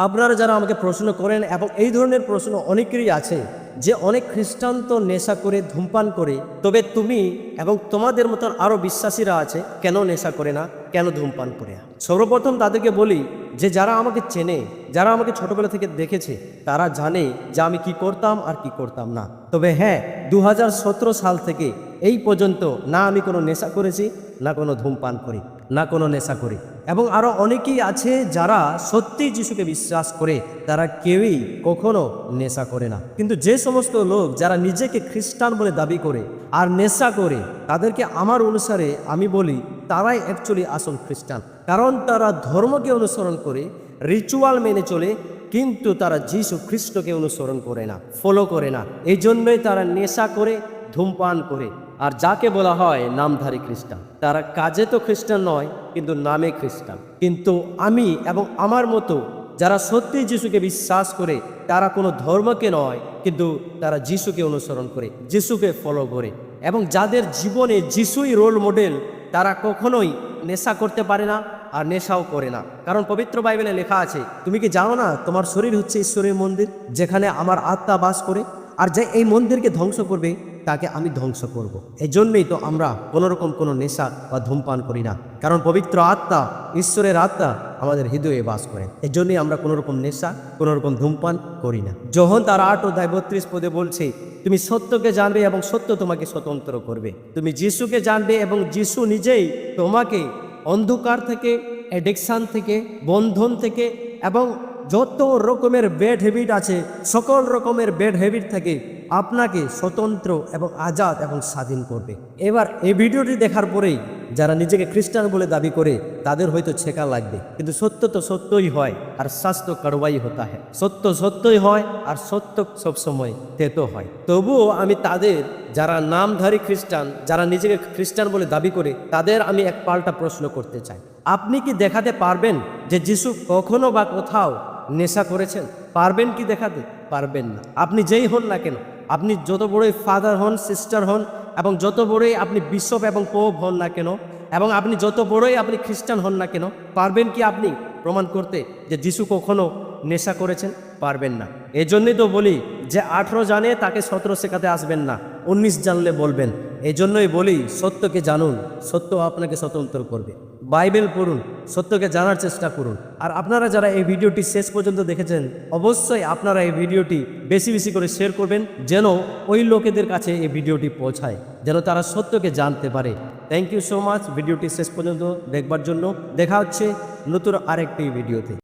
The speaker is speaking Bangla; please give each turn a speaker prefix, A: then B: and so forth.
A: আপনারা যারা আমাকে প্রশ্ন করেন এবং এই ধরনের প্রশ্ন অনেকেরই আছে যে অনেক খ্রিস্টান তো নেশা করে ধূমপান করে, তবে তুমি এবং তোমাদের মতন আরও বিশ্বাসীরা আছে কেন নেশা করে না, কেন ধূমপান করে না? সর্বপ্রথম তাদেরকে বলি যে যারা আমাকে চেনে, যারা আমাকে ছোটবেলা থেকে দেখেছে, তারা জানে যে আমি কি করতাম আর কি করতাম না। তবে হ্যাঁ, 2017 সাল থেকে এই পর্যন্ত না আমি কোনো নেশা করেছি, না কোনো ধূমপান করি, না কোনো নেশা করি। এবং আরও অনেকেই আছে যারা সত্যিই যিশুকে বিশ্বাস করে, তারা কেউই কখনো নেশা করে না। কিন্তু যে সমস্ত লোক যারা নিজেকে খ্রিস্টান বলে দাবি করে আর নেশা করে, তাদেরকে আমার অনুসারে আমি বলি তারাই অ্যাকচুয়ালি আসল খ্রিস্টান। কারণ তারা ধর্মকে অনুসরণ করে, রিচুয়াল মেনে চলে, কিন্তু তারা যিশু খ্রিস্টকে অনুসরণ করে না, ফলো করে না। এই জন্যই তারা নেশা করে, ধূমপান করে। আর যাকে বলা হয় নামধারী খ্রিস্টান, তারা কাজে তো খ্রিস্টান নয়, কিন্তু নামে খ্রিস্টান। কিন্তু আমি এবং আমার মতো যারা সত্যি যিশুকে বিশ্বাস করে, তারা কোনো ধর্মকে নয়, কিন্তু তারা যিশুকে অনুসরণ করে, যিশুকে ফলো করে, এবং যাদের জীবনে যিশুই রোল মডেল, তারা কখনোই নেশা করতে পারে না আর নেশাও করে না। কারণ পবিত্র বাইবেলে লেখা আছে, তুমি কি জানো না তোমার শরীর হচ্ছে ঈশ্বরের মন্দির, যেখানে আমার আত্মা বাস করে, আর যে এই মন্দিরকে ধ্বংস করবে তাকে আমি ধ্বংস করব। এই জন্যই তো আমরা কোনোরকম কোনো নেশা বা ধূমপান করি না, কারণ পবিত্র আত্মা, ঈশ্বরের আত্মা আমাদের হৃদয়ে বাস করে। এই জন্যই আমরা কোনোরকম নেশা, কোনোরকম ধূমপান করি না। যখন তার 8 অধ্যায় 32 পদে বলছে, তুমি সত্যকে জানবে এবং সত্য তোমাকে স্বতন্ত্র করবে। তুমি যিশুকে জানবে এবং যিশু নিজেই তোমাকে অন্ধকার থেকে, অ্যাডিকশান থেকে, বন্ধন থেকে এবং যত রকমের ব্যাড হ্যাবিট আছে, সকল রকমের ব্যাড হ্যাবিট থেকে আপনাকে স্বতন্ত্র এবং আজাদ এবং স্বাধীন করবে। এবার এই ভিডিওটি দেখার পরেই যারা নিজেকে খ্রিস্টান বলে দাবি করে, তাদের হয়তো ছেঁকা লাগবে, কিন্তু সত্য তো সত্যই হয় আর শাস্ত্র কড়বাই হতা হয়। সত্য সত্যই হয় আর সত্য সবসময় তেতো হয়। তবুও আমি তাদের, যারা নামধারী খ্রিস্টান, যারা নিজেকে খ্রিস্টান বলে দাবি করে, তাদের আমি এক পাল্টা প্রশ্ন করতে চাই। আপনি কি দেখাতে পারবেন যে যিশু কখনো বা কোথাও নেশা করেছেন? পারবেন কি দেখাতে? পারবেন না। আপনি যেই হন না কেন, আপনি যত বড়ই ফাদার হন, সিস্টার হন, এবং যত বড়ই আপনি বিশপ এবং পোপ হন না কেন, এবং আপনি যত বড়ই আপনি খ্রিস্টান হন না কেন, পারবেন কি আপনি প্রমাণ করতে যে যিশু কখনো নেশা করেছেন? পারবেন না। এই জন্যই তো বলি যে 18 জানে তাকে 17 শেখাতে আসবেন না, 19 জানলে বলবেন। এই জন্যই বলি সত্যকে জানুন, সত্য আপনাকে স্বতন্ত্র করবে। বাইবেল পড়ুন, সত্যকে জানার চেষ্টা করুন। আর আপনারা যারা এই ভিডিওটি শেষ পর্যন্ত দেখেছেন, অবশ্যই আপনারা এই ভিডিওটি বেশি বেশি করে শেয়ার করবেন, যেন ওই লোকেদের কাছে এই ভিডিওটি পৌঁছায়, যেন তারা সত্যকে জানতে পারে। থ্যাংক ইউ সো মাচ ভিডিওটি শেষ পর্যন্ত দেখবার জন্য। দেখা হচ্ছে নতুন আরেকটি ভিডিওতে।